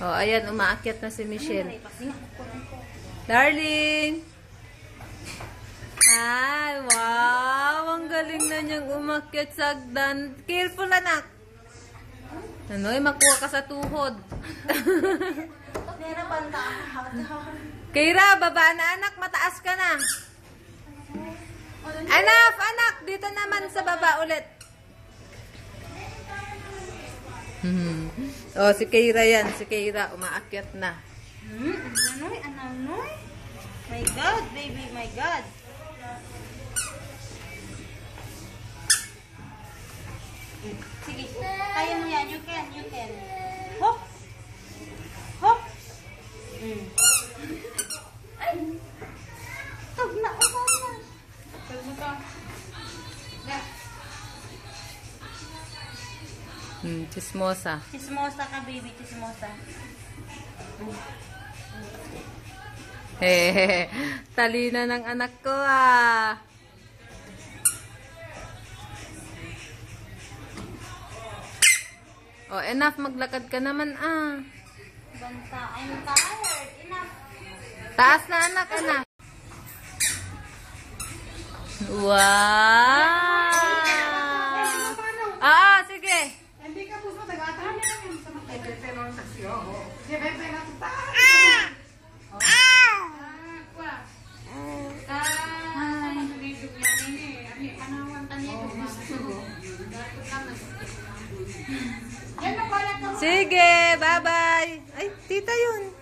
Oh, ayan, umaakyat na si Michelle. Darling! Ay, wow! Ang galing na niyang umakyat sa hagdan. Careful, anak! Ano, makuha ka sa tuhod. Kira, baba na anak, mataas ka na. Enough, anak! Dito naman sa baba ulit. Oh, si Kira yan. Si Kira, umaakyat na. Ananoy? My God, baby, my God. Sige, kaya mo yan. You can, you can. Hop! Hop! Ay! Tag na, umaw na. Tag mo ka. Chismosa. Chismosa ka, baby, chismosa. Talina ng anak ko ah. Oh, enough, maglakad ka naman ah. Banta, I'm tired. Enough. Taas na anak, anak. Wow! Ah, sige. Hindi ka puso tagatan yan sa mga pero sa siyo. Di ba na ta? Sige, bye-bye. Ay, tita yun.